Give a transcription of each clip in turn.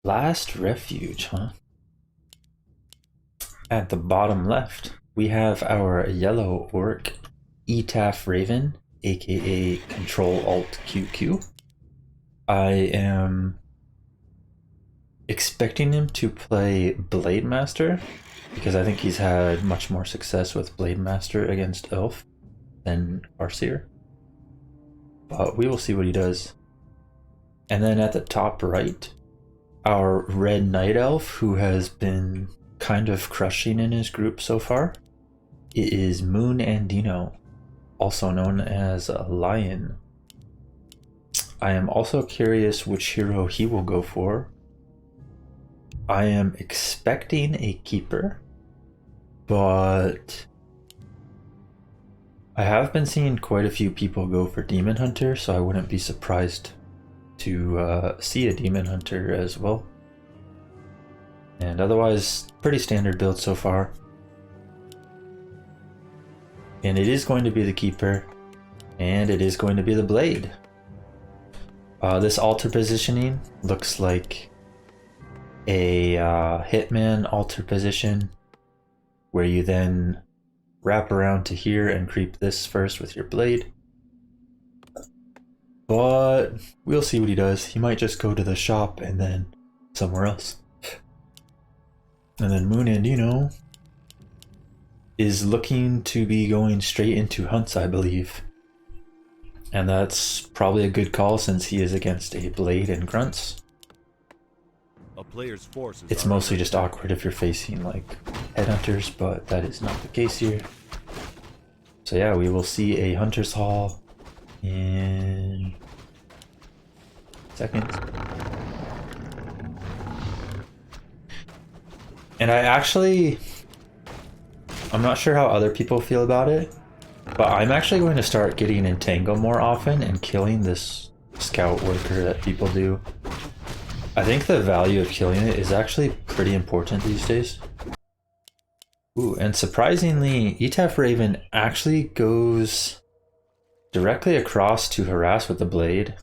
Last refuge, huh? At the bottom left, we have our yellow orc, Etaphraven, aka Control Alt QQ. I am expecting him to play Blade Master because I think he's had much more success with Blade Master against Elf than Arseer. But we will see what he does. And then at the top right, our red Night Elf, who has been kind of crushing in his group so far. It is MoonAndino, also known as a Lion. I am also curious which hero he will go for. I am expecting a Keeper, but I have been seeing quite a few people go for Demon Hunter, so I wouldn't be surprised to see a Demon Hunter as well. And otherwise, pretty standard build so far. And it is going to be the Keeper, and it is going to be the Blade. This altar positioning looks like a Hitman altar position, where you then wrap around to here and creep this first with your Blade. But we'll see what he does. He might just go to the shop and then somewhere else. And then MoonAndino is looking to be going straight into hunts, I believe. And that's probably a good call since he is against a Blade and Grunts. A player's forces it's mostly just awkward if you're facing like headhunters, but that is not the case here. So yeah, we will see a Hunter's Hall in seconds. And I'm not sure how other people feel about it, but I'm actually going to start getting Entangle more often and killing this scout worker that people do. I think the value of killing it is actually pretty important these days. Ooh, and surprisingly, Etaphraven actually goes directly across to harass with the Blade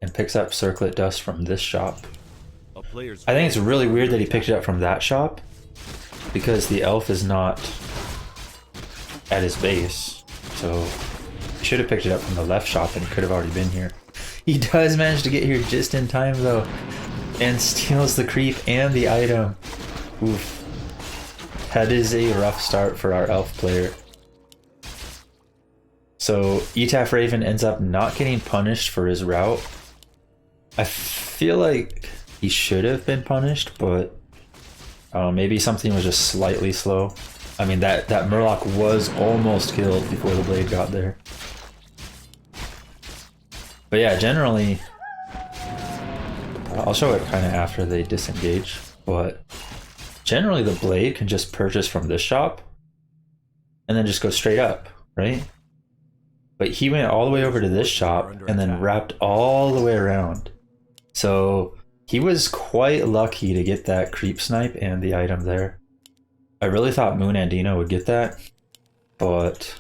and picks up Circlet Dust from this shop. I think it's really weird that he picked it up from that shop because the elf is not at his base, so he should have picked it up from the left shop and he could have already been here. He does manage to get here just in time though, and steals the creep and the item. Oof. That is a rough start for our elf player. So Etaphraven ends up not getting punished for his route. I feel like he should have been punished, but maybe something was just slightly slow. I mean, that Murloc was almost killed before the Blade got there. But yeah, generally, I'll show it kind of after they disengage, but generally the Blade can just purchase from this shop and then just go straight up, right? But he went all the way over to this shop and then wrapped all the way around. So he was quite lucky to get that creep snipe and the item there. I really thought MoonAndino would get that, but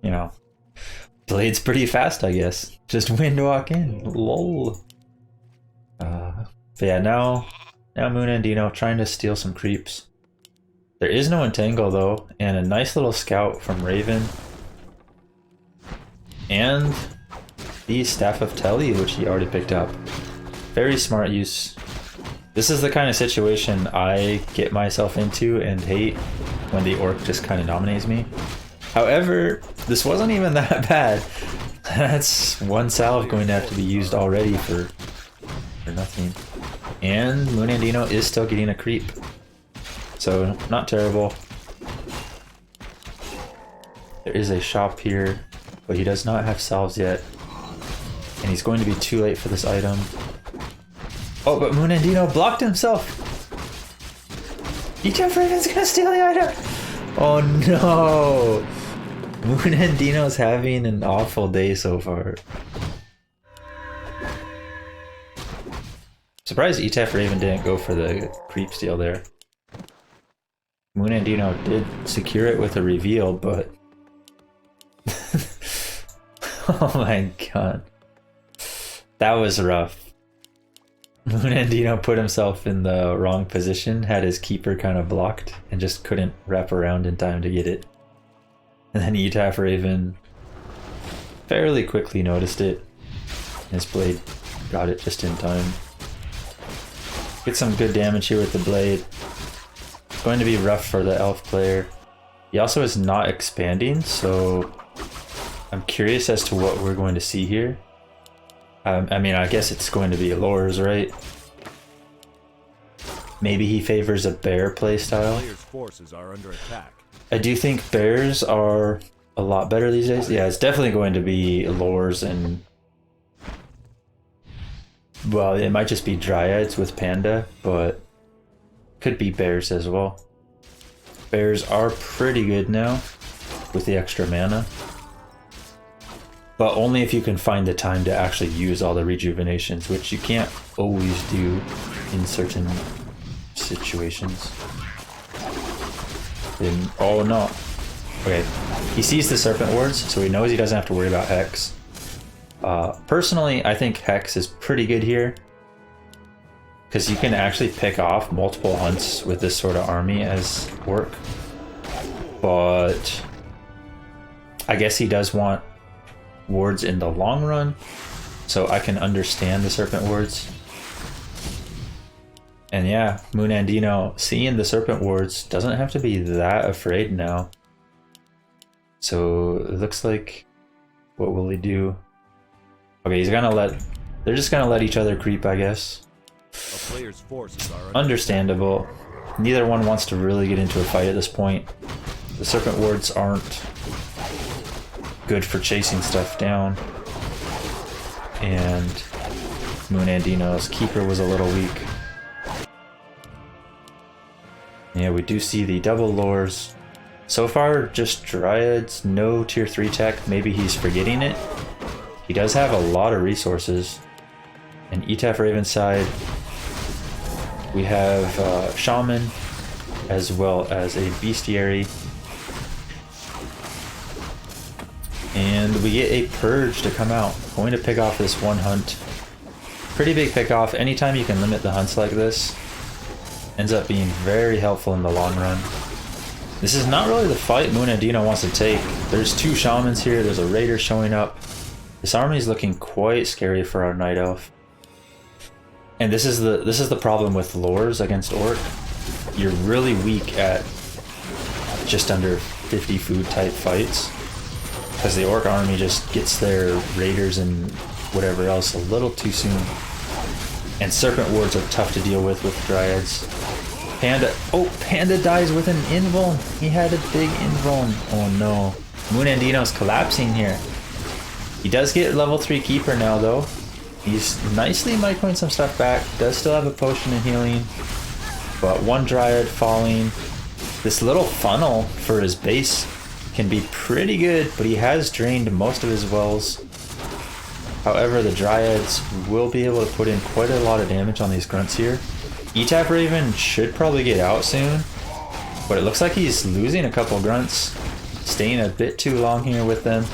you know, Blade's pretty fast, I guess. Just wind walk in. Lol. But yeah, now MoonAndino trying to steal some creeps. There is no Entangle though, and a nice little scout from Raven. And the Staff of Telly, which he already picked up. Very smart use. This is the kind of situation I get myself into and hate when the orc just kind of dominates me. However, this wasn't even that bad. That's one salve going to have to be used already for nothing. And MoonAndino is still getting a creep. So, not terrible. There is a shop here, but he does not have salves yet. And he's going to be too late for this item. Oh, but MoonAndino blocked himself! Etaphraven's gonna steal the item! Oh no! MoonAndino's having an awful day so far. Surprised Etaphraven didn't go for the creep steal there. MoonAndino did secure it with a reveal, but oh my god. That was rough. MoonAndino put himself in the wrong position, had his keeper kind of blocked, and just couldn't wrap around in time to get it. And then Etaphraven fairly quickly noticed it. His blade got it just in time. Get some good damage here with the blade. It's going to be rough for the elf player. He also is not expanding, so I'm curious as to what we're going to see here. I mean, I guess it's going to be lures, right? Maybe he favors a bear playstyle. Player's forces are under attack. I do think bears are a lot better these days. Yeah, it's definitely going to be lures and... well, it might just be dryads with panda, but could be bears as well. Bears are pretty good now with the extra mana. But only if you can find the time to actually use all the rejuvenations, which you can't always do in certain situations. Oh no. Okay, he sees the Serpent Wards, so he knows he doesn't have to worry about Hex. Personally, I think Hex is pretty good here, because you can actually pick off multiple hunts with this sort of army as Orc. But I guess he does want wards in the long run, so I can understand the Serpent Wards. And yeah, MoonAndino seeing the Serpent Wards doesn't have to be that afraid now. So it looks like, what will he do? Okay, he's gonna let, they're just gonna let each other creep, I guess. A player's forces are Understandable. Neither one wants to really get into a fight at this point. The Serpent Wards aren't good for chasing stuff down. And MoonAndino's keeper was a little weak. Yeah, we do see the double lures. So far, just dryads, no tier 3 tech. Maybe he's forgetting it. He does have a lot of resources. And Etaphraven side, we have shaman, as well as a bestiary. And we get a purge to come out. Going to pick off this one hunt. Pretty big pick off. Anytime you can limit the hunts like this, ends up being very helpful in the long run. This is not really the fight MoonAndino wants to take. There's two shamans here, there's a raider showing up. This army is looking quite scary for our night elf. And this is the problem with lures against orc. You're really weak at just under 50 food type fights, because the orc army just gets their raiders and whatever else a little too soon. And serpent wards are tough to deal with dryads. Panda, oh, Panda dies with an invuln. He had a big invuln. Oh no. MoonAndino's collapsing here. He does get level 3 keeper now though. He's nicely microing some stuff back. Does still have a potion of healing. But one dryad falling. This little funnel for his base can be pretty good, but he has drained most of his wells. However, the dryads will be able to put in quite a lot of damage on these grunts here. Etaphraven should probably get out soon, but it looks like he's losing a couple grunts. Staying a bit too long here with them.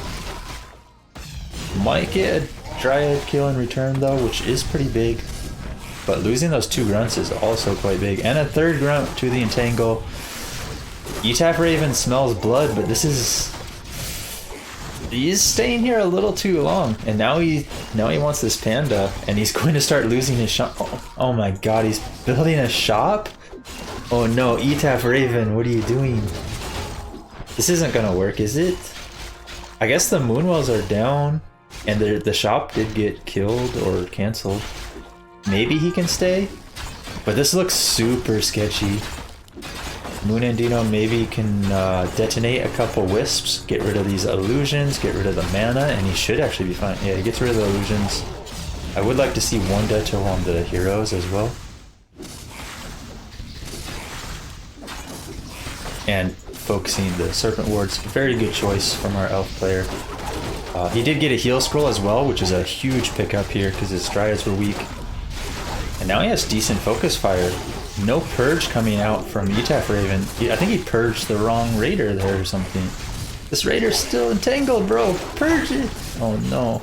Might get a dryad kill in return though, which is pretty big. But losing those two grunts is also quite big. And a third grunt to the entangle. Etaphraven smells blood, but this is... he's staying here a little too long. And now he wants this panda, and he's going to start losing his shop. Oh my god, he's building a shop? Oh no, Etaphraven, what are you doing? This isn't gonna work, is it? I guess the moonwells are down, and the shop did get killed or cancelled. Maybe he can stay? But this looks super sketchy. MoonAndino maybe can detonate a couple wisps, get rid of these illusions, get rid of the mana, and he should actually be fine. Yeah, he gets rid of the illusions. I would like to see one deto on the heroes as well. And focusing the Serpent Wards, very good choice from our elf player. He did get a heal scroll as well, which is a huge pickup here because his dryads were weak. And now he has decent focus fire. No purge coming out from Etaphraven. I think he purged the wrong raider there or something. This raider's still entangled, bro. Purge it. Oh no.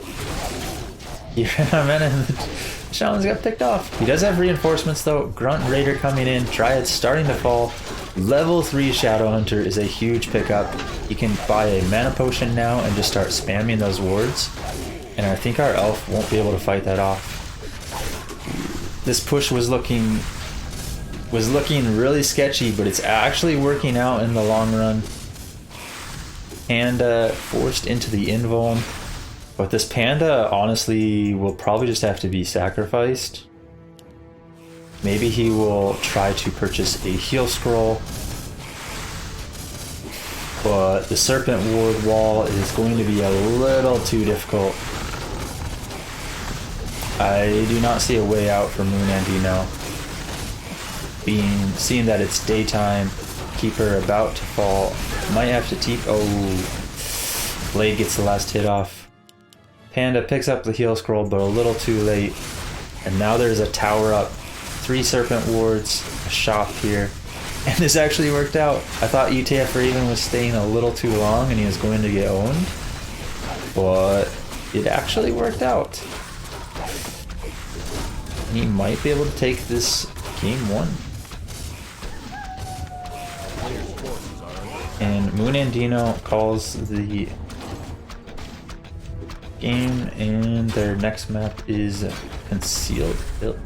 Yeah, man, and the Shaman's got picked off. He does have reinforcements though. Grunt Raider coming in. Dryad starting to fall. Level 3 Shadow Hunter is a huge pickup. You can buy a mana potion now and just start spamming those wards. And I think our elf won't be able to fight that off. This push was looking really sketchy, but it's actually working out in the long run. Panda forced into the invuln. But this Panda, honestly, will probably just have to be sacrificed. Maybe he will try to purchase a heal scroll. But the Serpent Ward wall is going to be a little too difficult. I do not see a way out for MoonAndino. Seeing that it's daytime, Keeper about to fall. Might have to oh, Blade gets the last hit off. Panda picks up the heal scroll, but a little too late. And now there's a tower up, 3 serpent wards, a shop here. And this actually worked out. I thought Etaphraven was staying a little too long and he was going to get owned. But it actually worked out. He might be able to take this game 1. And MoonAndino calls the game, and their next map is Concealed Hill.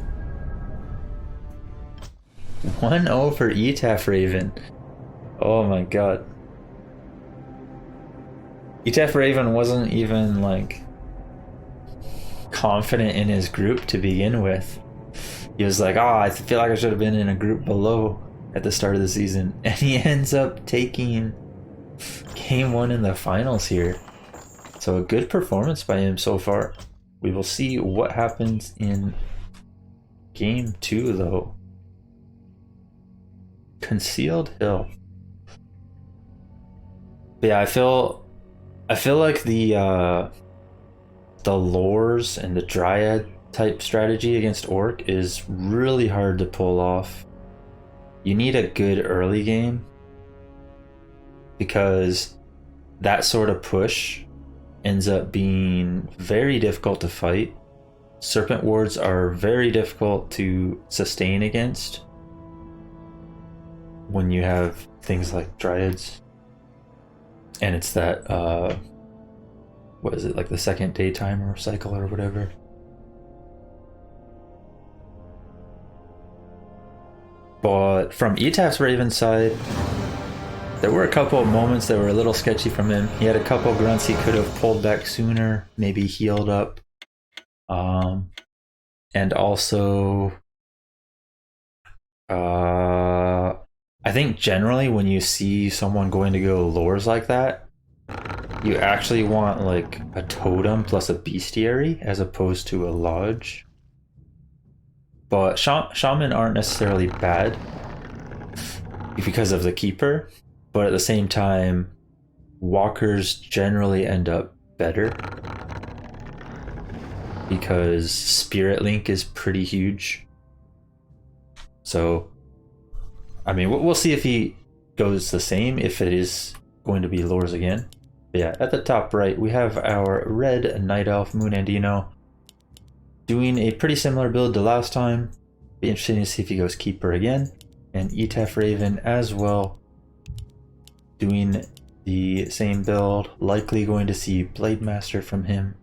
1-0 for Etaphraven. Oh my god. Etaphraven wasn't even like confident in his group to begin with. He was like, oh, I feel like I should have been in a group below at the start of the season. And he ends up taking game 1 in the finals here. So a good performance by him so far. We will see what happens in game 2 though. Concealed Hill. But yeah, I feel like the lures and the Dryad type strategy against Orc is really hard to pull off. You need a good early game because that sort of push ends up being very difficult to fight. Serpent wards are very difficult to sustain against when you have things like Dryads. And it's that, what is it, like the second daytimer cycle or whatever. But from Etaphraven's side, there were a couple of moments that were a little sketchy from him. He had a couple of grunts he could have pulled back sooner, maybe healed up. And also, I think generally when you see someone going to go lures like that, you actually want like a totem plus a bestiary as opposed to a lodge. But shaman aren't necessarily bad because of the keeper, but at the same time, walkers generally end up better because Spirit Link is pretty huge. So, I mean, we'll see if he goes the same, if it is going to be lures again. But yeah, at the top right, we have our red Night Elf MoonAndino doing a pretty similar build to last time. Be interesting to see if he goes Keeper again. And Etaphraven as well, doing the same build. Likely going to see Blade Master from him.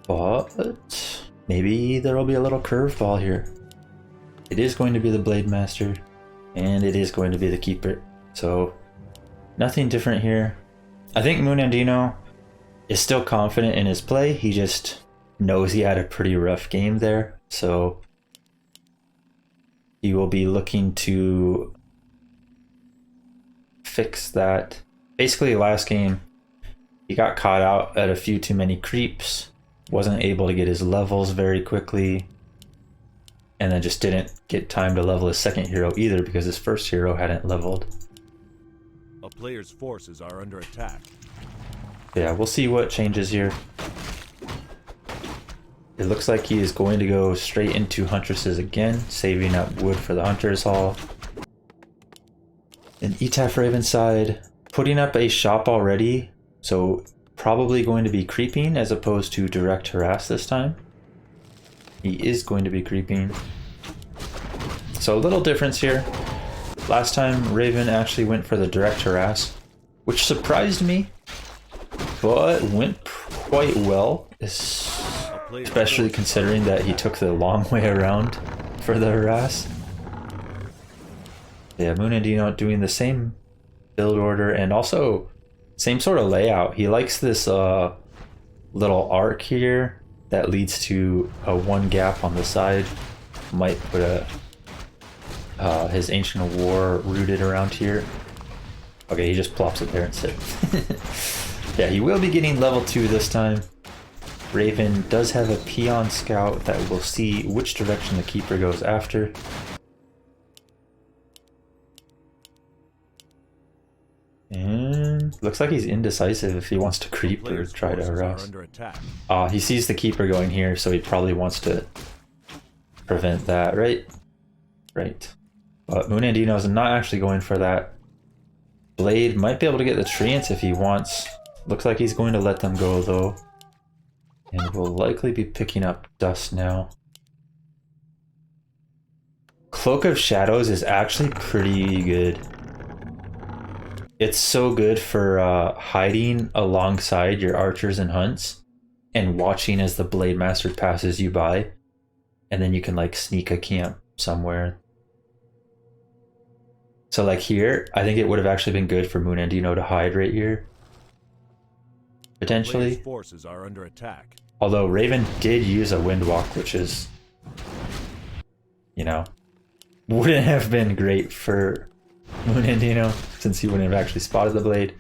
But maybe there will be a little curveball here. It is going to be the Blade Master, and it is going to be the Keeper. So nothing different here. I think MoonAndino is still confident in his play. He just knows he had a pretty rough game there. So he will be looking to fix that. Basically last game, he got caught out at a few too many creeps. Wasn't able to get his levels very quickly, and then just didn't get time to level his second hero either because his first hero hadn't leveled. A player's forces are under attack. Yeah, we'll see what changes here. It looks like he is going to go straight into Huntresses again, saving up wood for the Hunter's Hall. An Etaphraven side, putting up a shop already, so probably going to be creeping as opposed to direct harass this time. He is going to be creeping. So a little difference here. Last time Raven actually went for the direct harass, which surprised me, but went quite well, especially considering that he took the long way around for the harass. Yeah, MoonAndino doing the same build order and also same sort of layout. He likes this little arc here that leads to a one gap on the side. Might put his Ancient War rooted around here. Okay, he just plops it there instead. Yeah, he will be getting level 2 this time. Raven does have a peon scout that will see which direction the keeper goes after. And looks like he's indecisive if he wants to creep or try to harass. He sees the keeper going here, so he probably wants to prevent that, right? Right. But MoonAndino is not actually going for that. Blade might be able to get the treants if he wants. Looks like he's going to let them go though. And will likely be picking up dust now. Cloak of Shadows is actually pretty good. It's so good for hiding alongside your archers and hunts and watching as the Blade Master passes you by, and then you can like sneak a camp somewhere. So like here, I think it would have actually been good for MoonAndino to hide right here. Potentially. Forces are under attack. Although Raven did use a Windwalk, which is, you know, wouldn't have been great for MoonAndino since he wouldn't have actually spotted the blade.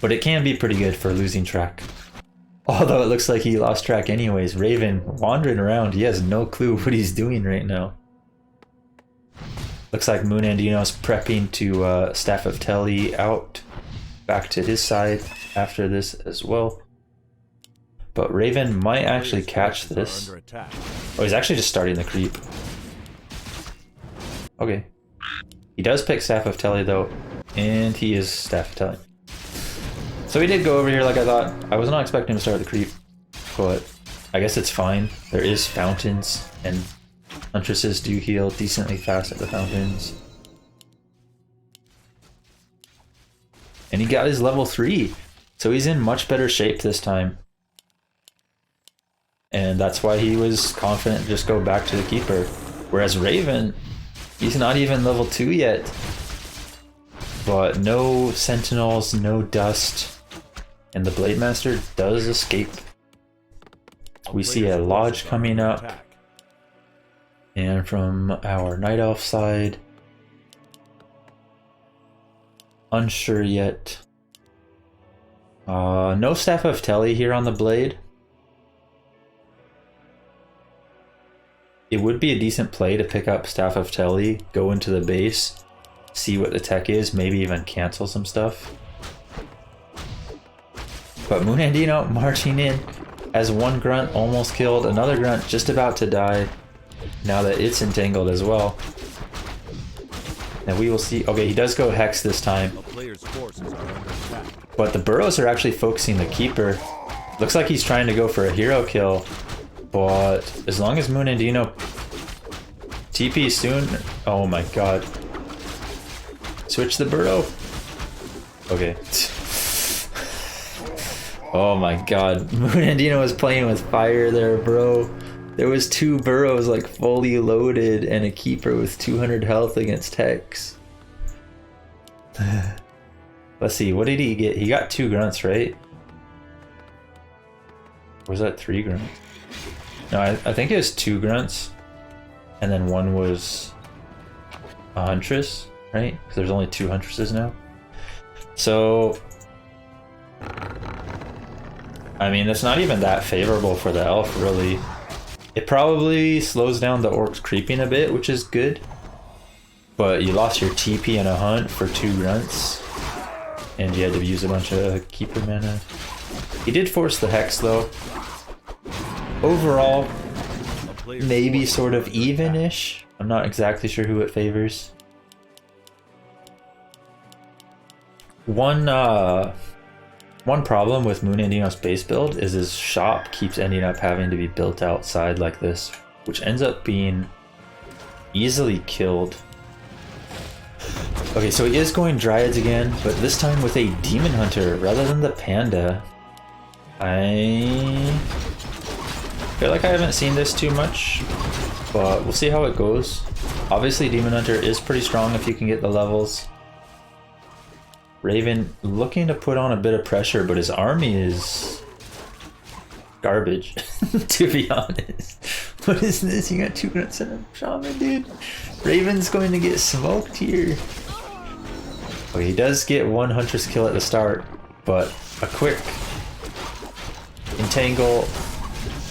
But it can be pretty good for losing track. Although it looks like he lost track anyways. Raven wandering around, he has no clue what he's doing right now. Looks like MoonAndino's prepping to Staff of Telly out back to his side after this as well. But Raven might actually catch this. Oh, he's actually just starting the creep. Okay. He does pick Staff of Telly though, and he is Staff of Telly. So he did go over here like I thought. I was not expecting him to start the creep, but I guess it's fine. There is fountains, and Huntresses do heal decently fast at the fountains. And he got his level 3, so he's in much better shape this time. And that's why he was confident to just go back to the keeper. Whereas Raven, he's not even level 2 yet. But no sentinels, no dust. And the Blade Master does escape. We see a lodge coming up. And from our Night Elf side, unsure yet. No Staff of Telly here on the blade. It would be a decent play to pick up Staff of Telly, go into the base, see what the tech is, maybe even cancel some stuff. But MoonAndino marching in as one grunt almost killed, another grunt just about to die now that it's entangled as well. And we will see. Okay, he does go Hex this time. But the burrows are actually focusing the keeper. Looks like he's trying to go for a hero kill. But as long as MoonAndino TP soon. Oh my god. Switch the burrow. Okay. Oh my god. MoonAndino was playing with fire there, bro. There was 2 burrows like fully loaded and a keeper with 200 health against Hex. Let's see, what did he get? He got 2 grunts, right? Or was that 3 grunts? No, I think it was 2 grunts. And then 1 was a huntress, right? Because there's only 2 huntresses now. So I mean, it's not even that favorable for the elf, really. It probably slows down the orcs creeping a bit, which is good. But you lost your TP and a hunt for 2 grunts. And you had to use a bunch of keeper mana. He did force the Hex, though. Overall, maybe sort of even-ish. I'm not exactly sure who it favors. One problem with MoonAndino's base build is his shop keeps ending up having to be built outside like this, which ends up being easily killed. Okay, so he is going Dryads again, but this time with a Demon Hunter rather than the Panda. I feel like I haven't seen this too much, but we'll see how it goes. Obviously, Demon Hunter is pretty strong if you can get the levels. Raven looking to put on a bit of pressure, but his army is garbage, to be honest. What is this? You got 2 grunts and a shaman, dude. Raven's going to get smoked here. Okay, he does get 1 Huntress kill at the start, but a quick entangle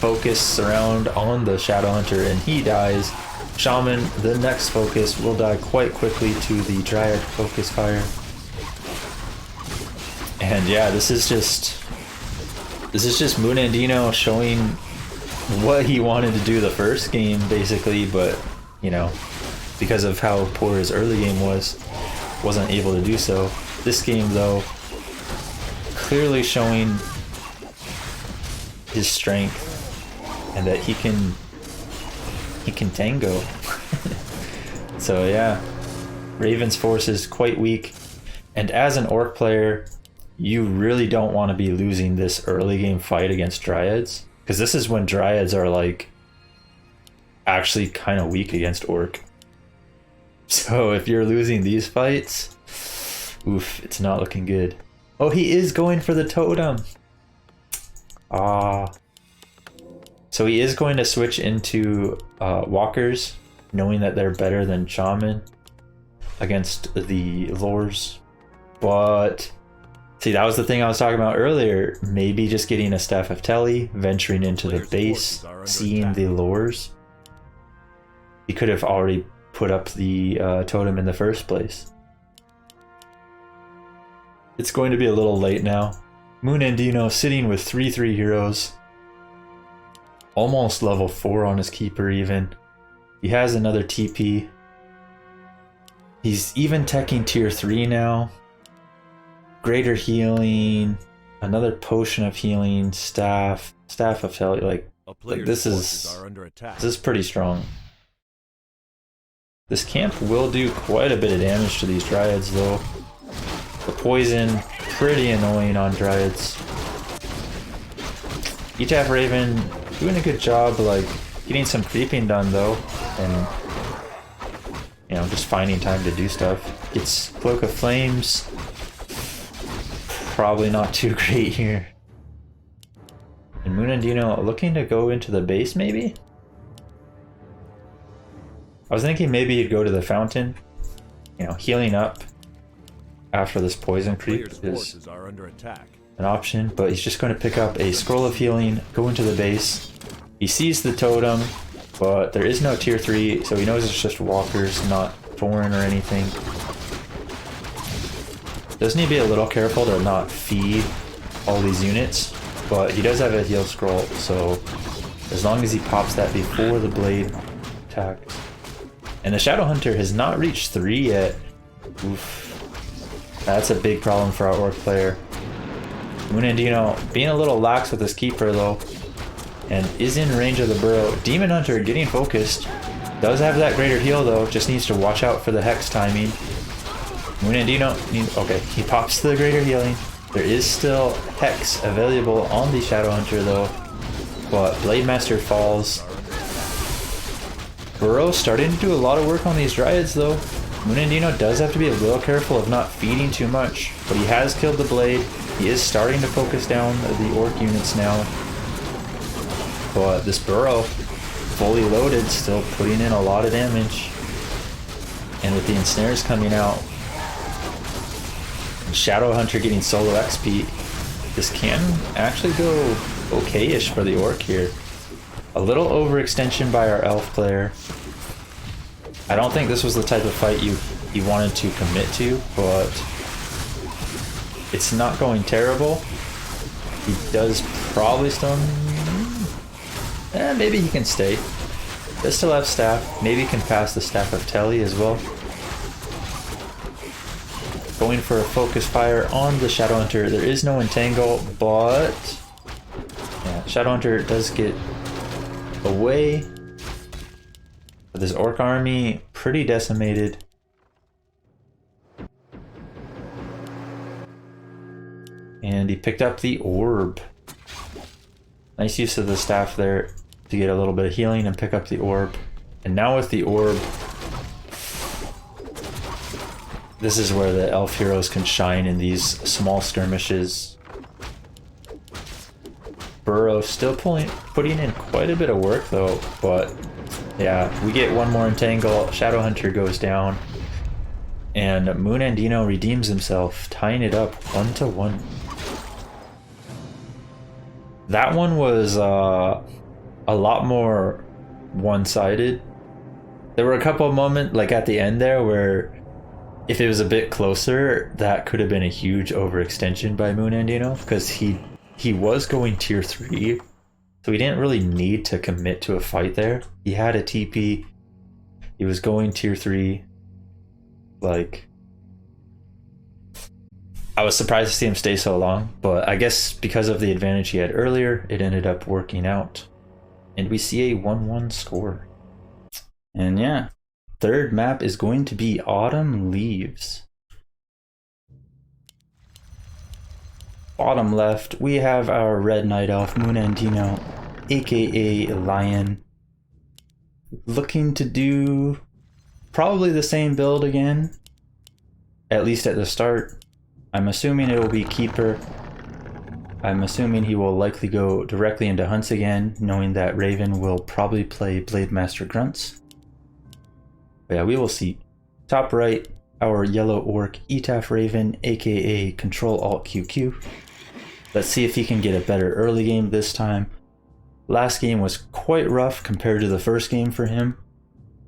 focus around on the Shadow Hunter and he dies. Shaman, the next focus, will die quite quickly to the Dryad focus fire. And yeah, this is just MoonAndino showing what he wanted to do the first game, basically, but you know, because of how poor his early game wasn't able to do so. This game, though, clearly showing his strength and that he can tango. So yeah, Raven's force is quite weak, and as an orc player, you really don't want to be losing this early game fight against Dryads, because this is when Dryads are like actually kind of weak against orc. So if you're losing these fights, oof, it's not looking good. Oh, he is going for the totem. So he is going to switch into walkers, knowing that they're better than shaman against the lores. But see, that was the thing I was talking about earlier. Maybe just getting a Staff of Telly, venturing into the base, seeing the lores. He could have already put up the totem in the first place. It's going to be a little late now. MoonAndino sitting with 3/3 heroes. Almost level 4 on his keeper even. He has another TP. He's even teching tier 3 now. Greater healing, another potion of healing, staff of Telly, like this is pretty strong. This camp will do quite a bit of damage to these Dryads though. The poison, pretty annoying on Dryads. Etaphraven doing a good job like getting some creeping done though, and you know, just finding time to do stuff. Gets Cloak of Flames. Probably not too great here. And MoonAndino looking to go into the base maybe? I was thinking maybe he'd go to the fountain. You know, healing up after this poison creep is an option, but he's just going to pick up a Scroll of Healing, go into the base. He sees the totem, but there is no tier 3, so he knows it's just walkers, not thorn or anything. Does need to be a little careful to not feed all these units, but he does have a heal scroll, so as long as he pops that before the blade attacks. And the Shadow Hunter has not reached 3 yet. Oof. That's a big problem for our orc player. MoonAndino being a little lax with his keeper though, and is in range of the burrow. Demon Hunter getting focused. Does have that greater heal though, just needs to watch out for the hex timing. MoonAndino, okay, he pops the greater healing. There is still hex available on the Shadow Hunter though, but Blade Master falls. Burrow starting to do a lot of work on these Dryads though. MoonAndino does have to be a little careful of not feeding too much, but he has killed the Blade. He is starting to focus down the orc units now. But this Burrow, fully loaded, still putting in a lot of damage. And with the ensnares coming out, and Shadow Hunter getting solo XP, this can actually go okay-ish for the orc here. A little overextension by our elf player. I don't think this was the type of fight you wanted to commit to, but it's not going terrible. He does probably still... maybe he can stay. Does still have staff. Maybe he can pass the Staff of Telly as well. going for a focus fire on the Shadowhunter. There is no entangle, but yeah, Shadowhunter does get away. But this orc army pretty decimated. And he picked up the orb. Nice use of the staff there to get a little bit of healing and pick up the orb. And now with the orb, this is where the elf heroes can shine in these small skirmishes. Burrow still putting in quite a bit of work though, but yeah, we get one more entangle, Shadowhunter goes down, and MoonAndino redeems himself, tying it up 1-1. That one was a lot more one-sided. There were a couple of moments, like at the end there, where if it was a bit closer, that could have been a huge overextension by MoonAndino, because he was going tier 3, so he didn't really need to commit to a fight there. He had a TP, he was going tier 3, like, I was surprised to see him stay so long, but I guess because of the advantage he had earlier, it ended up working out. And we see a 1-1 score. And yeah, third map is going to be Autumn Leaves. Bottom left, we have our Red Night Elf, MoonAndino, aka Lion, looking to do probably the same build again, at least at the start. I'm assuming it will be Keeper. I'm assuming he will likely go directly into Hunts again, knowing that Raven will probably play Blade Master Grunts. But yeah, we will see. Top right, our yellow orc Etaphraven, aka Control-Alt-QQ. Let's see if he can get a better early game this time. Last game was quite rough compared to the first game for him.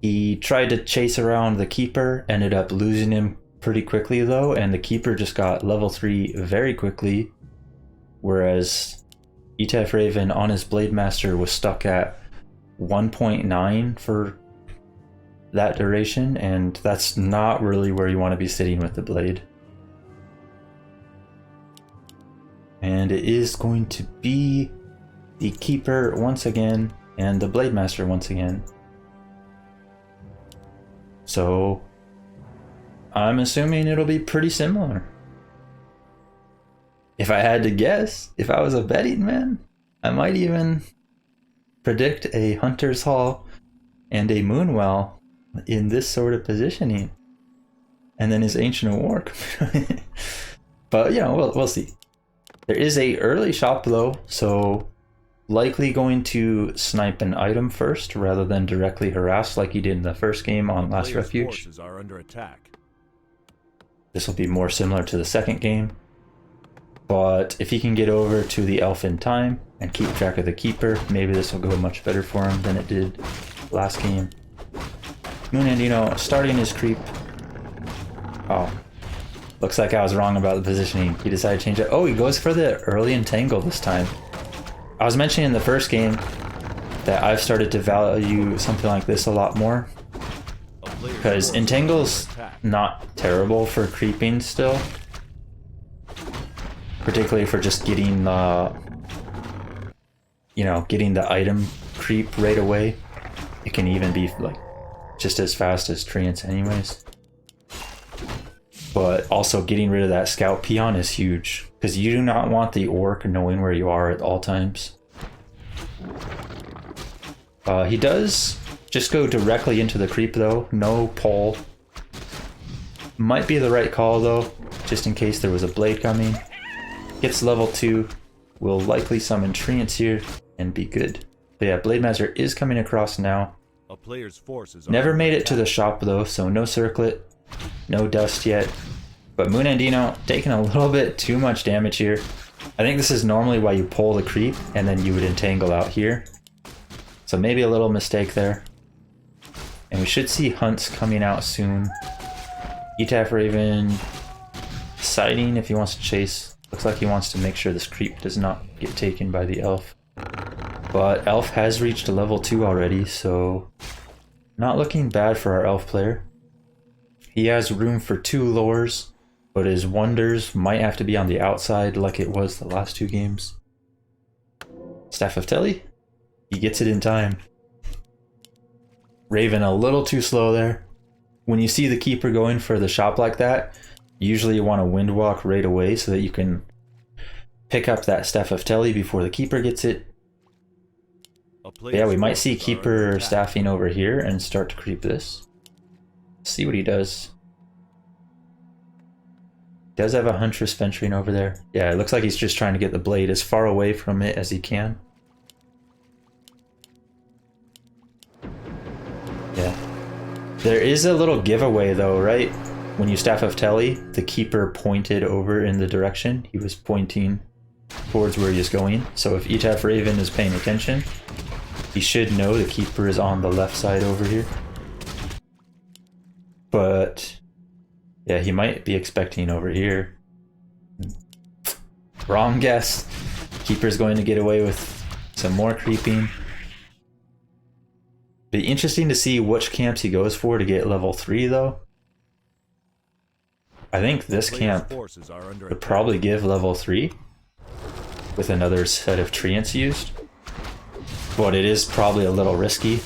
He tried to chase around the Keeper, ended up losing him pretty quickly though, and the Keeper just got level 3 very quickly, whereas Etaphraven on his Blade Master was stuck at 1.9 for that duration, and that's not really where you want to be sitting with the blade. And it is going to be the Keeper once again and the Blade Master once again. So I'm assuming it'll be pretty similar. If I had to guess, if I was a betting man, I might even predict a Hunter's Hall and a Moonwell in this sort of positioning. And then his Ancient Orc. But, you know, we'll see. There is a early shop though, so likely going to snipe an item first rather than directly harass like he did in the first game on last Refuge. Forces are under attack. This will be more similar to the second game, but if he can get over to the elf in time and keep track of the Keeper, maybe this will go much better for him than it did last game. MoonAndino starting his creep. Oh, looks like I was wrong about the positioning. He decided to change it. Oh, he goes for the early entangle this time. I was mentioning in the first game that I've started to value something like this a lot more, because entangle's not terrible for creeping still, particularly for just getting the, you know, getting the item creep right away. It can even be like just as fast as treants anyways. But also getting rid of that scout peon is huge, because you do not want the orc knowing where you are at all times. He does just go directly into the creep though, no pull. Might be the right call though, just in case there was a blade coming. Gets level 2, will likely summon treants here and be good. But yeah, Blade Master is coming across now. A player's forces Never made it to the shop though, so no circlet, no dust yet. But MoonAndino taking a little bit too much damage here. I think this is normally why you pull the creep and then you would entangle out here. So maybe a little mistake there. And we should see hunts coming out soon. Etaphraven sighting if he wants to chase. Looks like he wants to make sure this creep does not get taken by the elf. But elf has reached a level 2 already, so not looking bad for our elf player. He has room for 2 lures, but his wonders might have to be on the outside like it was the last 2 games. Staff of Telly, he gets it in time. Raven a little too slow there. When you see the keeper going for the shop like that, usually you want to wind walk right away so that you can pick up that Staff of Telly before the keeper gets it. Yeah, we might see keeper staffing over here and start to creep this. See what he does. Does have a Huntress venturing over there. Yeah, it looks like he's just trying to get the blade as far away from it as he can. Yeah. There is a little giveaway though, right? When you Staff of Telly, the keeper pointed over in the direction. He was pointing towards where he was going. So if Etaphraven is paying attention, he should know the keeper is on the left side over here. But yeah, he might be expecting over here. Wrong guess. Keeper's going to get away with some more creeping. Be interesting to see which camps he goes for to get level 3 though. I think this camp would probably give level 3 with another set of treants used. But it is probably a little risky.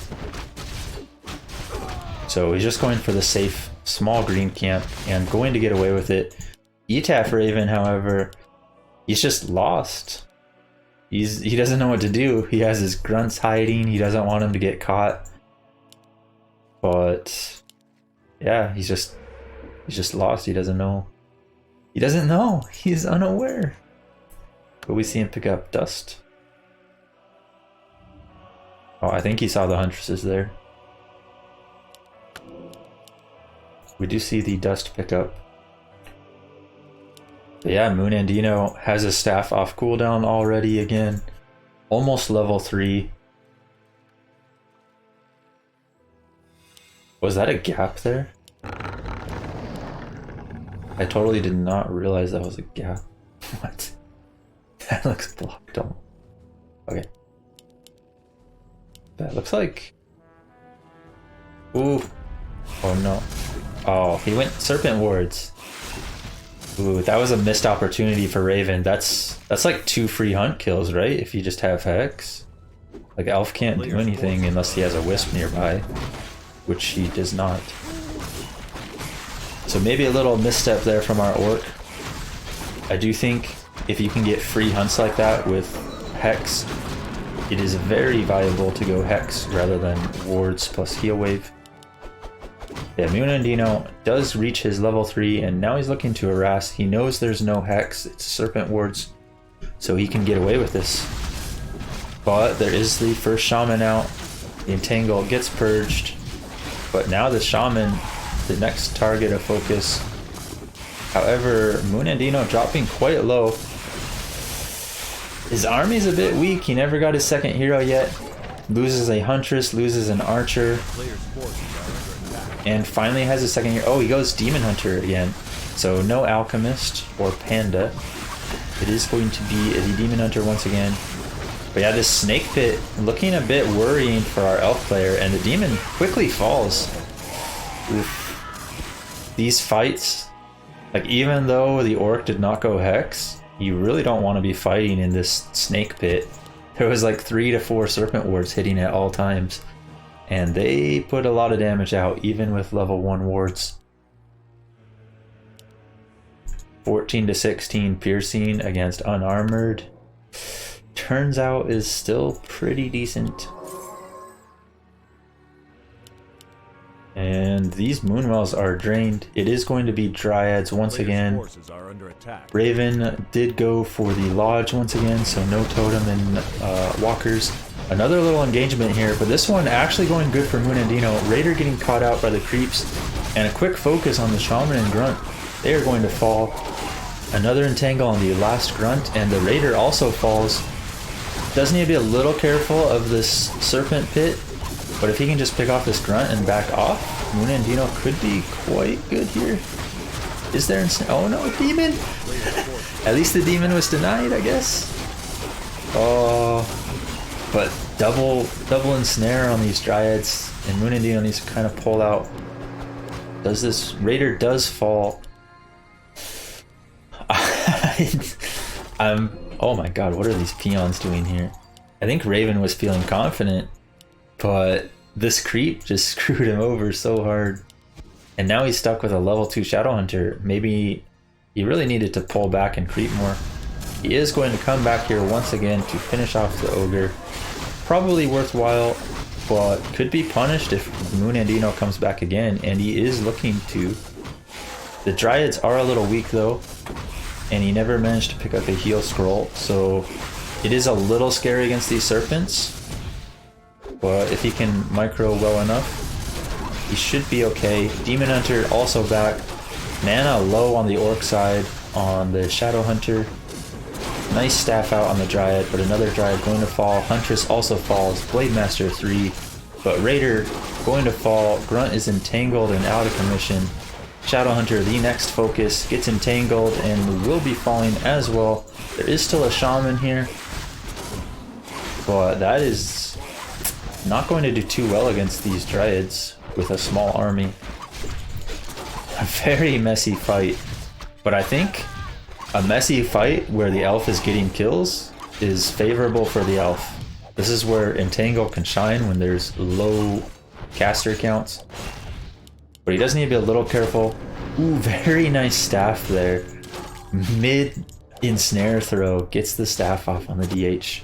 So he's just going for the safe small green camp and going to get away with it. Etaphraven, however, he's just lost. He doesn't know what to do. He has his grunts hiding. He doesn't want him to get caught. But yeah, he's just lost. He doesn't know. He doesn't know. He's unaware. But we see him pick up dust. Oh, I think he saw the huntresses there. We do see the dust pick up. But yeah, MoonAndino has his staff off cooldown already again. Almost level 3. Was that a gap there? I totally did not realize that was a gap. What? That looks blocked on. Okay. That looks like... Ooh. Oh no. Oh, he went Serpent Wards. Ooh, that was a missed opportunity for Raven. That's like 2 free hunt kills, right? If you just have Hex. Like Elf can't do anything unless he has a Wisp nearby, which he does not. So maybe a little misstep there from our Orc. I do think if you can get free hunts like that with Hex, it is very viable to go Hex rather than Wards plus Heal Wave. Yeah, MoonAndino does reach his level 3 and now he's looking to harass. He knows there's no Hex, it's Serpent Wards, so he can get away with this. But there is the first Shaman out. The Entangle gets purged, but now the Shaman, the next target of focus. However, MoonAndino dropping quite low. His army's a bit weak. He never got his second hero yet. Loses a Huntress, loses an Archer. And finally has a second hero. Oh, he goes Demon Hunter again. So no Alchemist or Panda. It is going to be a Demon Hunter once again. But yeah, this Snake Pit looking a bit worrying for our Elf player. And the Demon quickly falls. Oof. These fights, like even though the Orc did not go Hex, you really don't want to be fighting in this Snake Pit. There was like 3 to 4 Serpent Wards hitting at all times. And they put a lot of damage out, even with level 1 wards. 14 to 16 piercing against unarmored. Turns out is still pretty decent. And these Moonwells are drained. It is going to be Dryads once again. Raven did go for the Lodge once again, so no Totem and Walkers. Another little engagement here, but this one actually going good for MoonAndino. Raider getting caught out by the creeps, and a quick focus on the Shaman and Grunt. They are going to fall. Another entangle on the last Grunt, and the Raider also falls. Does need to be a little careful of this Serpent Pit, but if he can just pick off this Grunt and back off, MoonAndino could be quite good here. Is there... Oh no, Demon! At least the Demon was denied, I guess. Oh... But double ensnare on these Dryads, and MoonAndino needs to kind of pull out. Does this Raider does fall? Oh my god, what are these peons doing here? I think Raven was feeling confident, but this creep just screwed him over so hard. And now he's stuck with a level 2 Shadowhunter. Maybe he really needed to pull back and creep more. He is going to come back here once again to finish off the Ogre. Probably worthwhile, but could be punished if MoonAndino comes back again, and he is looking to. The Dryads are a little weak though, and he never managed to pick up a heal scroll, so it is a little scary against these Serpents. But if he can micro well enough, he should be okay. Demon Hunter also back. Mana low on the Orc side on the Shadowhunter. Nice staff out on the Dryad, but another Dryad going to fall. Huntress also falls. Blademaster 3, but Raider going to fall. Grunt is entangled and out of commission. Shadowhunter, the next focus, gets entangled and will be falling as well. There is still a Shaman here, but that is not going to do too well against these Dryads with a small army. A very messy fight, but I think a messy fight where the elf is getting kills is favorable for the elf. This is where Entangle can shine when there's low caster counts. But he does need to be a little careful. Ooh, very nice staff there. Mid ensnare throw gets the staff off on the DH.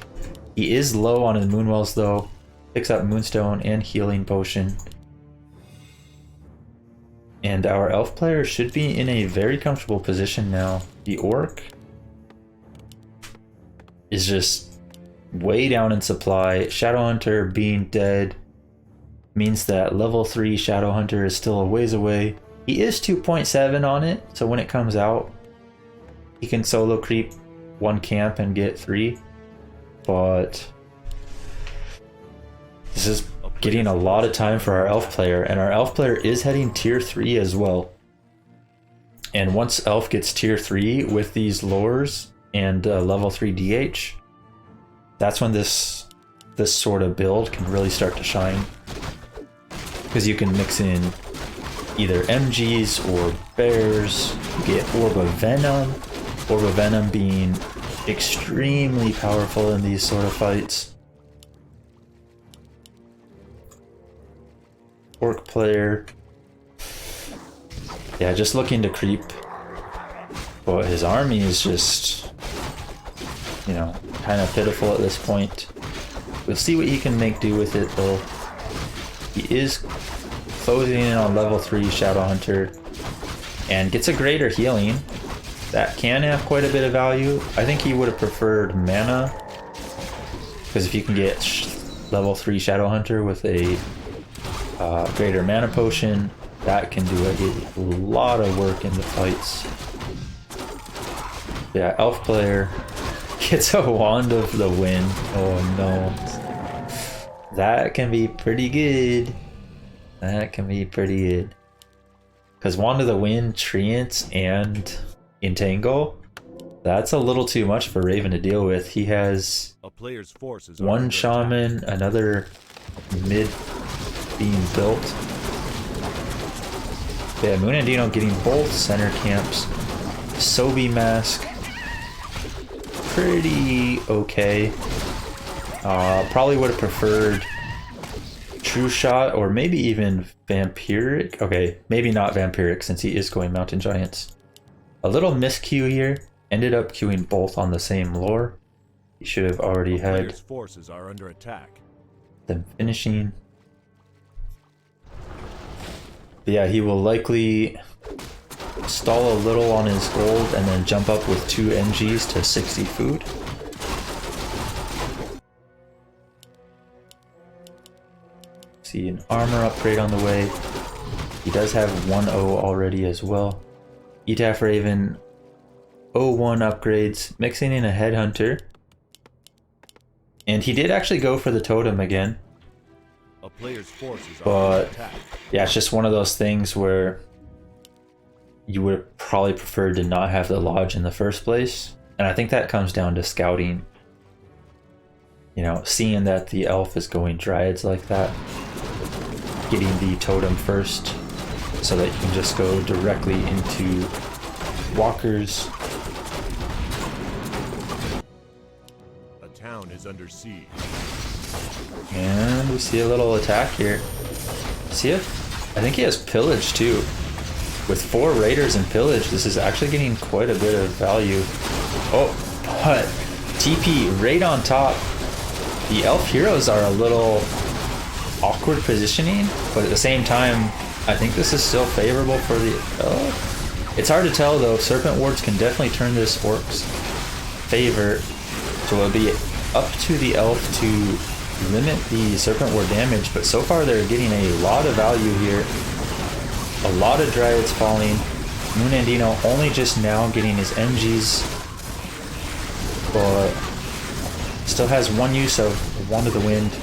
He is low on his Moonwells though. Picks up Moonstone and Healing Potion. And our elf player should be in a very comfortable position now. The Orc is just way down in supply. Shadowhunter being dead means that level 3 Shadowhunter is still a ways away. He is 2.7 on it, so when it comes out, he can solo creep 1 camp and get 3. But this is getting a lot of time for our elf player, and our elf player is heading tier 3 as well. And once elf gets tier 3 with these lures and level 3 DH, that's when this sort of build can really start to shine. Because you can mix in either MGs or bears, get Orb of Venom. Orb of Venom being extremely powerful in these sort of fights. Orc player, yeah, just looking to creep, but his army is just, you know, kind of pitiful at this point. We'll see what he can make do with it though. He is closing in on level 3 Shadowhunter and gets a greater healing. That can have quite a bit of value. I think he would have preferred mana, because if you can get level 3 Shadowhunter with a greater mana potion, that can do a lot of work in the fights. Yeah, elf player gets a Wand of the Wind. Oh no. That can be pretty good. That can be pretty good. Because Wand of the Wind, Treants, and Entangle, that's a little too much for Raven to deal with. He has a player's forces 1 Shaman, another mid being built. Yeah, MoonAndino getting both center camps. Sobi Mask, pretty okay. Probably would have preferred True Shot or maybe even Vampiric. Okay, maybe not Vampiric since he is going Mountain Giants. A little miscue here. Ended up queuing both on the same lore. He should have already had player's forces are under attack. them finishing. But yeah, he will likely stall a little on his gold and then jump up with 2 MGs to 60 food. See an armor upgrade on the way. He does have 1-0 already as well. Etaphraven 0-1 upgrades, mixing in a Headhunter. And he did actually go for the totem again. A player's forces are But under attack. yeah, it's just one of those things where you would probably prefer to not have the lodge in the first place. And I think that comes down to scouting. You know, seeing that the elf is going Dryads like that. Getting the totem first so that you can just go directly into walkers. is under siege. And we see a little attack here. See it? I think he has pillage too. With 4 raiders and pillage, this is actually getting quite a bit of value. Oh, but TP right on top. The elf heroes are a little awkward positioning, but at the same time, I think this is still favorable for the elf. It's hard to tell though. Serpent wards can definitely turn this orc's favor, so it'll be up to the elf to limit the serpent ward damage, but so far they're getting a lot of value here. A lot of dryads falling. MoonAndino only just now getting his MGs, but still has 1 use of Wand of the Wind.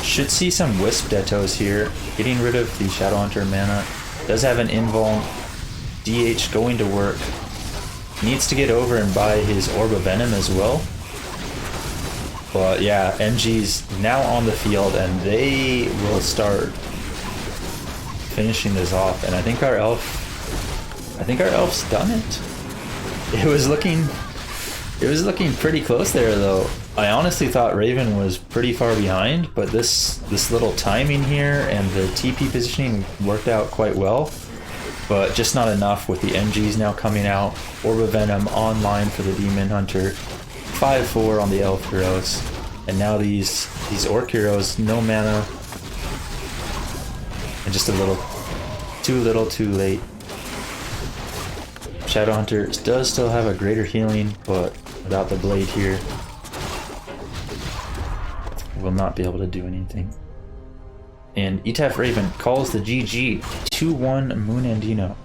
Should see some Wisp Detos here, getting rid of the Shadowhunter mana. Does have an invuln. DH going to work. Needs to get over and buy his Orb of Venom as well. But yeah, MG's now on the field and they will start finishing this off. And I think our elf's done it. It was looking pretty close there though. I honestly thought Raven was pretty far behind, but this little timing here and the TP positioning worked out quite well. But just not enough with the MGs now coming out. Orb of Venom online for the Demon Hunter. 5-4 on the Elf heroes. And now these Orc heroes, no mana. And just a little too late. Shadowhunter does still have a greater healing, but without the blade here, will not be able to do anything. And Etaphraven calls the GG 2-1 MoonAndino.